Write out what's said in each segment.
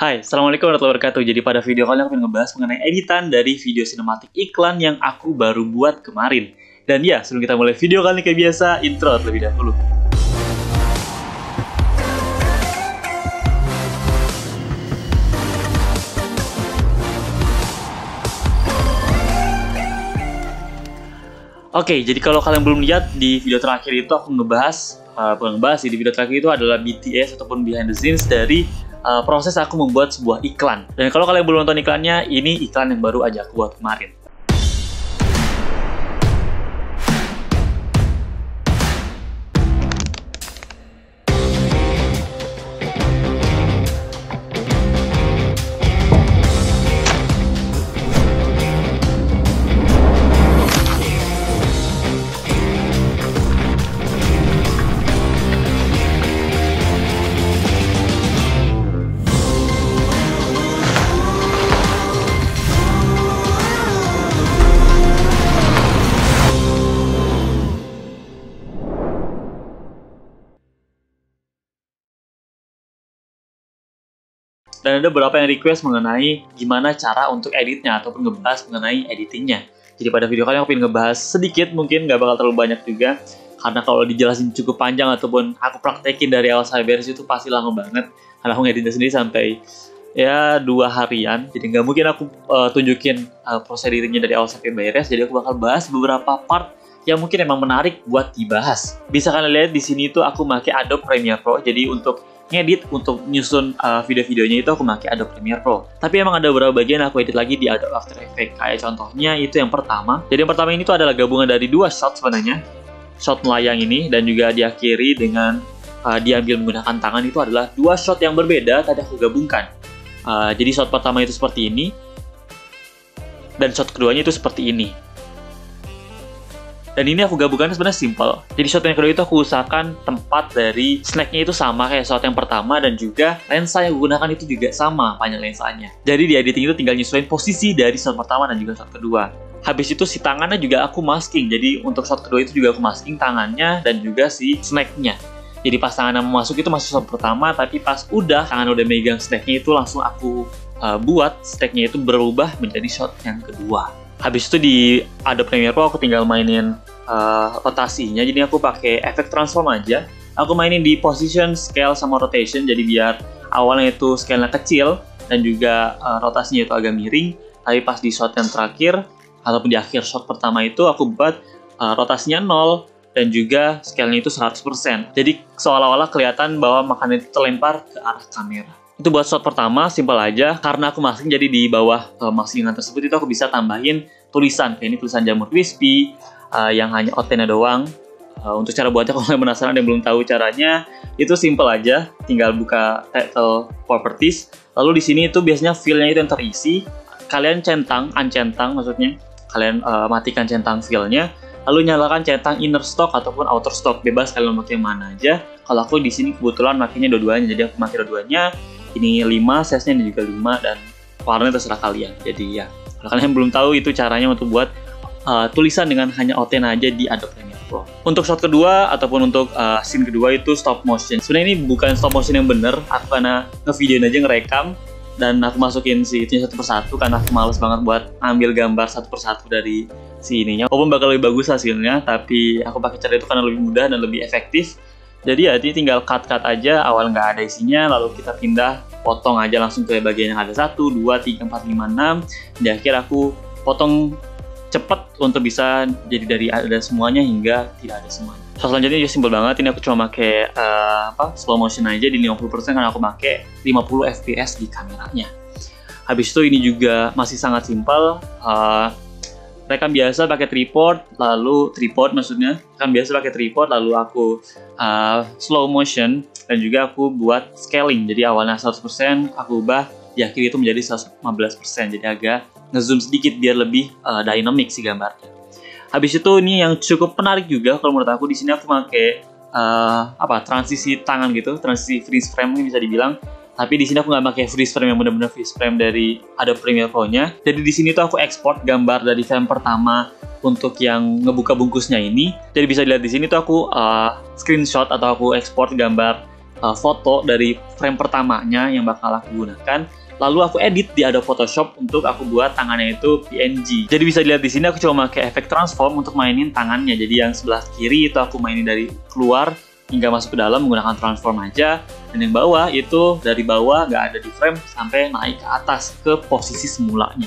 Hai, Assalamualaikum warahmatullahi wabarakatuh. Jadi pada video kali ini aku akan ngebahas mengenai editan dari video sinematik iklan yang aku baru buat kemarin. Dan ya, sebelum kita mulai video kali ini kayak biasa, intro terlebih dahulu. Oke, jadi kalau kalian belum lihat di video terakhir itu aku ngebahas di video terakhir itu adalah BTS ataupun behind the scenes dari proses aku membuat sebuah iklan. Dan kalau kalian belum nonton iklannya, ini iklan yang baru aja aku buat kemarin. Dan ada beberapa yang request mengenai gimana cara untuk editnya ataupun ngebahas mengenai editingnya. Jadi pada video kali ini aku ingin ngebahas sedikit, mungkin nggak bakal terlalu banyak juga. Karena kalau dijelasin cukup panjang ataupun aku praktekin dari awal sampai beres itu pasti lama banget. Karena aku ngeditnya sendiri sampai ya 2 harian. Jadi nggak mungkin aku tunjukin proses editingnya dari awal sampai beres. Jadi aku bakal bahas beberapa part yang mungkin emang menarik buat dibahas. Bisa kalian lihat di sini tuh aku pakai Adobe Premiere Pro. Jadi untuk ngedit, untuk nyusun video-videonya itu aku pakai Adobe Premiere Pro. Tapi emang ada beberapa bagian aku edit lagi di Adobe After Effects. Kayak contohnya itu yang pertama. Jadi yang pertama ini tuh adalah gabungan dari 2 shot sebenarnya. Shot melayang ini dan juga diakhiri dengan diambil menggunakan tangan, itu adalah 2 shot yang berbeda tadi aku gabungkan. Jadi shot pertama itu seperti ini dan shot keduanya itu seperti ini. Dan ini aku gabungkan sebenarnya simple. Jadi shot yang kedua itu aku usahakan tempat dari snacknya itu sama kayak shot yang pertama, dan juga lensa yang aku gunakan itu juga sama panjang lensanya. Jadi di editing itu tinggal nyesuaiin posisi dari shot pertama dan juga shot kedua. Habis itu si tangannya juga aku masking. Jadi untuk shot kedua itu juga aku masking tangannya dan juga si snacknya. Jadi pas tangannya mau masuk itu masih shot pertama, tapi pas tangan udah megang snacknya itu langsung aku buat snacknya itu berubah menjadi shot yang kedua. Habis itu di Adobe Premiere Pro aku tinggal mainin rotasinya. Jadi aku pakai efek transform aja. Aku mainin di position, scale, sama rotation. Jadi biar awalnya itu scale-nya kecil dan juga rotasinya itu agak miring. Tapi pas di shot yang terakhir ataupun di akhir shot pertama itu aku buat rotasinya 0 dan juga scale-nya itu 100%. Jadi seolah-olah kelihatan bahwa makanan itu terlempar ke arah kamera. Itu buat shot pertama, simple aja. Karena aku masking, jadi di bawah maskingan tersebut itu aku bisa tambahin tulisan. Kayak ini tulisan jamur crispy, yang hanya outline-nya doang. Untuk cara buatnya, kalau kalian penasaran dan belum tahu caranya, itu simple aja. Tinggal buka title properties. Lalu di sini itu biasanya fill-nya itu yang terisi. Kalian uncentang maksudnya. Kalian matikan centang fill-nya. Lalu nyalakan centang inner stock ataupun outer stock. Bebas kalian mau pakai mana aja. Kalau aku di sini kebetulan makainya dua-duanya. Jadi aku pakai dua-duanya. Ini 5, size-nya ini juga 5, dan warnanya terserah kalian. Jadi ya, kalau kalian belum tahu itu caranya untuk buat tulisan dengan hanya outline aja di Adobe Premiere Pro. Untuk shot kedua ataupun untuk scene kedua itu stop motion. Sebenarnya ini bukan stop motion yang bener. Aku karena ngevideoin aja, ngerekam, dan aku masukin si itunya satu persatu karena aku males banget buat ambil gambar satu persatu dari si ininya. Walaupun bakal lebih bagus hasilnya, tapi aku pakai cara itu karena lebih mudah dan lebih efektif. Jadi ya, tinggal cut aja, awal nggak ada isinya, lalu kita pindah, potong aja langsung ke bagian yang ada 1, 2, 3, 4, 5, 6. Di akhir aku potong cepet untuk bisa jadi dari ada semuanya hingga tidak ada semuanya. So, selanjutnya juga simple banget. Ini aku cuma pakai slow motion aja di 50% karena aku pakai 50 fps di kameranya. Habis itu ini juga masih sangat simple. Rekam biasa pakai tripod lalu aku slow motion dan juga aku buat scaling. Jadi awalnya 100% aku ubah di akhir itu menjadi 115%. Jadi agak ngezoom sedikit biar lebih dynamic sih gambarnya. Habis itu ini yang cukup menarik juga kalau menurut aku, di sini aku pakai transisi tangan gitu, transisi freeze frame bisa dibilang. Tapi di sini aku nggak pakai freeze frame yang benar-benar freeze frame dari Adobe Premiere Pro-nya. Jadi di sini tuh aku export gambar dari frame pertama untuk yang ngebuka bungkusnya ini. Jadi bisa dilihat di sini tuh aku screenshot atau aku export gambar foto dari frame pertamanya yang bakal aku gunakan. Lalu aku edit di Adobe Photoshop untuk aku buat tangannya itu PNG. Jadi bisa dilihat di sini aku cuma pakai efek transform untuk mainin tangannya. Jadi yang sebelah kiri itu aku mainin dari keluar hingga masuk ke dalam menggunakan transform aja. Dan yang bawah itu dari bawah nggak ada di frame sampai naik ke atas ke posisi semulanya.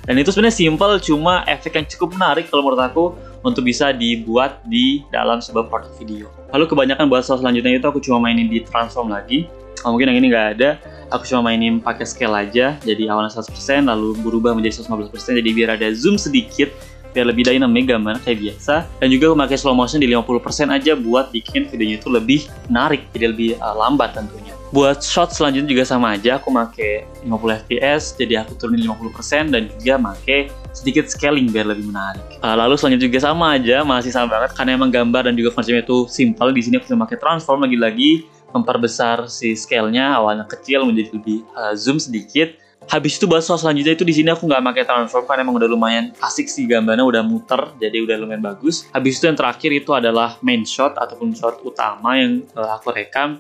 Dan itu sebenarnya simple, cuma efek yang cukup menarik kalau menurut aku untuk bisa dibuat di dalam sebuah produk video. Lalu kebanyakan buat shot selanjutnya itu aku cuma mainin di transform lagi. Mungkin yang ini nggak ada, aku cuma mainin pakai scale aja. Jadi awalnya 100%, lalu berubah menjadi 115%, jadi biar ada zoom sedikit, biar lebih dynamic gambar kayak biasa. Dan juga aku pakai slow motion di 50% aja buat bikin videonya itu lebih menarik, jadi lebih lambat tentunya. Buat shot selanjutnya juga sama aja, aku pakai 50 fps, jadi aku turunin 50% dan juga pakai sedikit scaling biar lebih menarik. Lalu selanjutnya juga sama aja, masih sama banget karena emang gambar dan juga konsepnya itu simple. Di sini aku cuma pakai transform lagi-lagi, memperbesar si scale-nya, awalnya kecil menjadi lebih zoom sedikit. Habis itu buat shot selanjutnya itu di sini aku nggak pakai transform karena emang udah lumayan asik sih, gambarnya udah muter, jadi udah lumayan bagus. Habis itu yang terakhir itu adalah main shot ataupun shot utama yang aku rekam.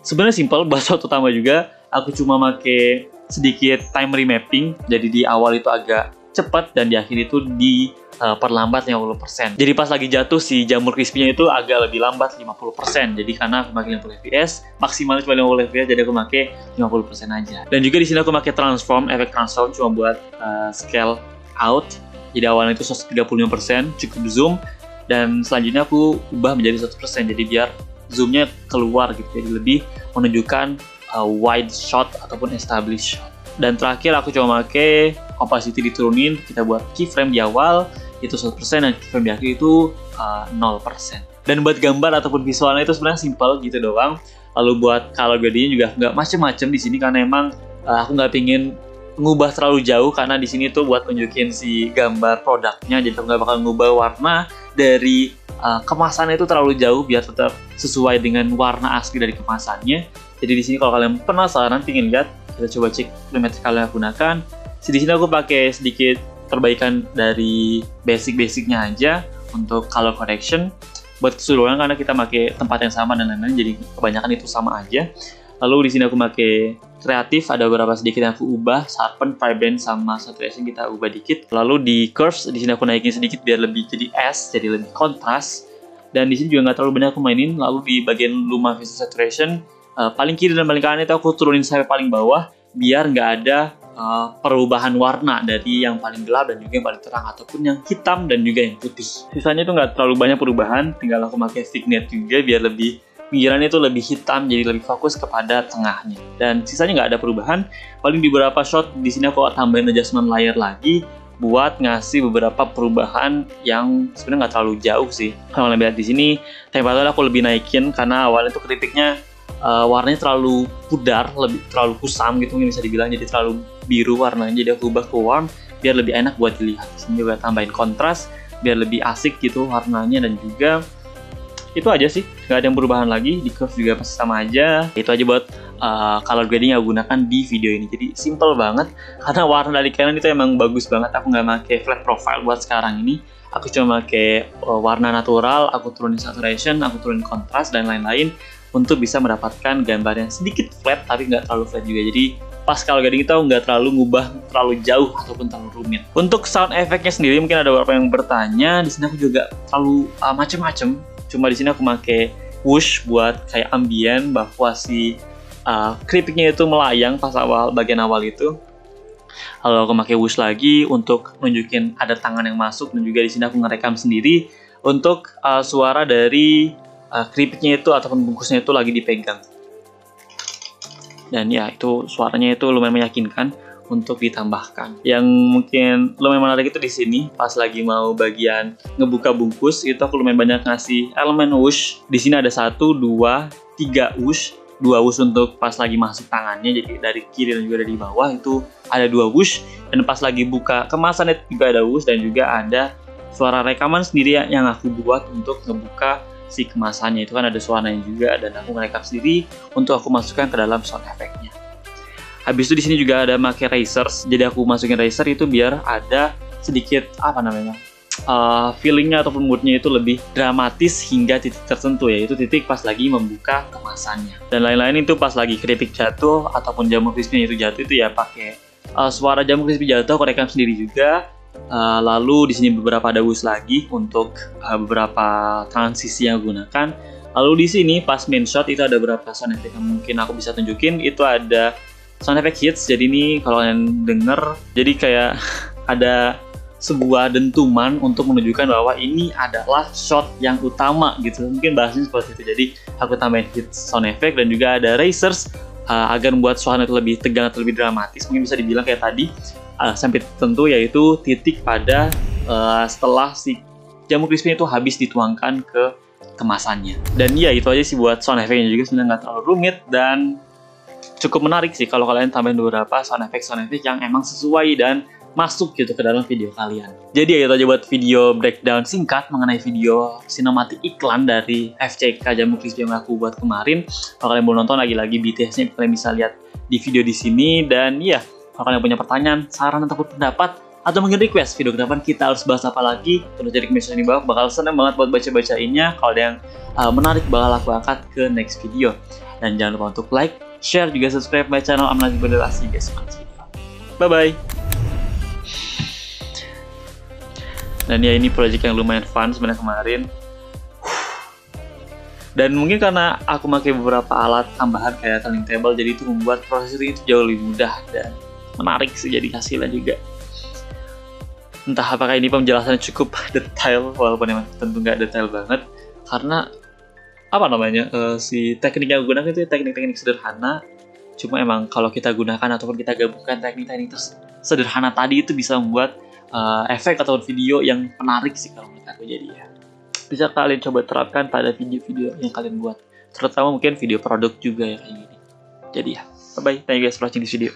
Sebenarnya simple, buat shot utama juga aku cuma pakai sedikit time remapping, jadi di awal itu agak cepat dan di akhir itu perlambat 50%. Jadi pas lagi jatuh si jamur crispy-nya itu agak lebih lambat 50%. Jadi karena aku pakai 50 fps, maksimalnya cuma 50 fps, jadi aku pakai 50% aja. Dan juga di sini aku pakai transform, efek transform cuma buat scale out. Jadi awalnya itu 135%, cukup zoom, dan selanjutnya aku ubah menjadi 100%. Jadi biar zoomnya keluar gitu, jadi lebih menunjukkan wide shot ataupun established shot. Dan terakhir aku cuma pakai opacity diturunin, kita buat keyframe di awal itu 100% dan keyframe di akhir itu 0%. Dan buat gambar ataupun visualnya itu sebenarnya simple gitu doang. Lalu buat color gradingnya juga nggak macem-macem di sini karena emang aku nggak pingin ngubah terlalu jauh, karena di sini tuh buat tunjukin si gambar produknya, jadi aku nggak bakal ngubah warna dari kemasannya itu terlalu jauh biar tetap sesuai dengan warna asli dari kemasannya. Jadi di sini kalau kalian penasaran pingin lihat, kita coba cek preset kalian gunakan. Di sini aku pakai sedikit perbaikan dari basic-basicnya aja untuk color correction. Buat keseluruhan karena kita pakai tempat yang sama dan lain-lain, jadi kebanyakan itu sama aja. Lalu di sini aku pakai kreatif, ada beberapa sedikit yang aku ubah, sharpen, vibrant, sama saturation kita ubah dikit. Lalu di curves di sini aku naikin sedikit biar lebih jadi S, jadi lebih kontras. Dan di sini juga nggak terlalu banyak aku mainin. Lalu di bagian luma visual saturation, paling kiri dan paling kanan itu aku turunin sampai paling bawah biar nggak ada perubahan warna dari yang paling gelap dan juga yang paling terang, ataupun yang hitam dan juga yang putih. Sisanya itu nggak terlalu banyak perubahan, tinggal aku pakai vignette juga biar lebih pinggirannya itu lebih hitam, jadi lebih fokus kepada tengahnya. Dan sisanya nggak ada perubahan. Paling di beberapa shot di sini aku tambahin adjustment layer lagi buat ngasih beberapa perubahan yang sebenarnya nggak terlalu jauh sih. Kalau kalian lihat di sini, temperatur aku lebih naikin karena awalnya itu kritiknya warnanya terlalu pudar, terlalu kusam gitu mungkin bisa dibilang, jadi terlalu biru warnanya, jadi aku ubah ke warm biar lebih enak buat dilihat. Di sini juga tambahin kontras biar lebih asik gitu warnanya, dan juga itu aja sih, nggak ada yang perubahan lagi. Di curve juga pasti sama aja. Itu aja buat color grading yang aku gunakan di video ini. Jadi simple banget karena warna dari Canon itu emang bagus banget. Aku nggak pakai flat profile buat sekarang ini. Aku cuma pakai warna natural, aku turunin saturation, aku turunin kontras dan lain-lain untuk bisa mendapatkan gambar yang sedikit flat tapi nggak terlalu flat juga. Jadi pas color grading itu nggak terlalu ngubah terlalu jauh ataupun terlalu rumit. Untuk sound effect-nya sendiri mungkin ada beberapa yang bertanya. Di sini aku juga terlalu macem-macem. Cuma di sini aku pakai whoosh buat kayak ambient bahwa si creeping-nya itu melayang pas bagian awal itu. Lalu aku pakai whoosh lagi untuk nunjukin ada tangan yang masuk, dan juga di sini aku ngerekam sendiri untuk suara dari keripiknya itu ataupun bungkusnya itu lagi dipegang. Dan ya itu suaranya itu lumayan meyakinkan untuk ditambahkan. Yang mungkin lumayan menarik itu di sini pas lagi mau bagian ngebuka bungkus itu aku lumayan banyak ngasih elemen whoosh. Di sini ada 1, 2, 3 whoosh. 2 whoosh untuk pas lagi masuk tangannya, jadi dari kiri dan juga dari bawah itu ada 2 whoosh. Dan pas lagi buka kemasan itu juga ada whoosh, dan juga ada suara rekaman sendiri yang aku buat untuk ngebuka si kemasannya. Itu kan ada suaranya juga, dan aku ngerekam sendiri untuk aku masukkan ke dalam sound effect-nya. Habis itu di sini juga ada pakai razors. Jadi aku masukin razor itu biar ada sedikit feelingnya ataupun moodnya itu lebih dramatis hingga titik tertentu, yaitu titik pas lagi membuka kemasannya. Dan lain-lain itu pas lagi keripik jatuh ataupun jamur crispy itu jatuh itu ya pakai suara jamur crispy jatuh aku rekam sendiri juga. Lalu di sini beberapa ada boost lagi untuk beberapa transisi yang aku gunakan. Lalu di sini pas main shot itu ada beberapa sound effect yang mungkin aku bisa tunjukin. Itu ada sound effect hits. Jadi ini kalau kalian denger, jadi kayak ada sebuah dentuman untuk menunjukkan bahwa ini adalah shot yang utama gitu. Mungkin bahasanya seperti itu. Jadi aku tambahin hits sound effect dan juga ada racers agar membuat suasana itu lebih tegang atau lebih dramatis. Mungkin bisa dibilang kayak tadi sampai tertentu, yaitu titik pada setelah si jamur crispy itu habis dituangkan ke kemasannya. Dan ya itu aja sih buat sound effect-nya juga, sebenarnya nggak terlalu rumit dan cukup menarik sih kalau kalian tambahin beberapa sound effect yang emang sesuai dan masuk gitu ke dalam video kalian. Jadi ya itu aja buat video breakdown singkat mengenai video sinematik iklan dari FCK jamur crispy yang aku buat kemarin. Kalau kalian mau nonton lagi-lagi BTS-nya, kalian bisa lihat di video di sini. Dan ya, kalau kalian punya pertanyaan, saran ataupun pendapat, atau mungkin request video ke depan kita harus bahas apa lagi, tulis jadi komen di bawah. Bakal seneng banget buat baca-bacainnya. Kalau ada yang menarik, bakal aku angkat ke next video. Dan jangan lupa untuk like, share, juga subscribe my channel. I'm Najib Badal. See you guys next video. Bye-bye. Dan ya ini project yang lumayan fun sebenarnya kemarin. Dan mungkin karena aku pakai beberapa alat tambahan kayak turning table, jadi itu membuat proses itu jauh lebih mudah dan menarik sih jadi hasilnya juga. Entah apakah ini penjelasannya cukup detail, walaupun emang tentu nggak detail banget, karena apa namanya si teknik yang aku gunakan itu teknik-teknik sederhana. Cuma emang kalau kita gunakan ataupun kita gabungkan teknik-teknik sederhana tadi itu bisa membuat efek atau video yang menarik sih kalau menurut aku. Jadi ya bisa kalian coba terapkan pada video-video yang kalian buat, terutama mungkin video produk juga ya kayak gini. Jadi ya, bye bye, thank you guys for watching this video.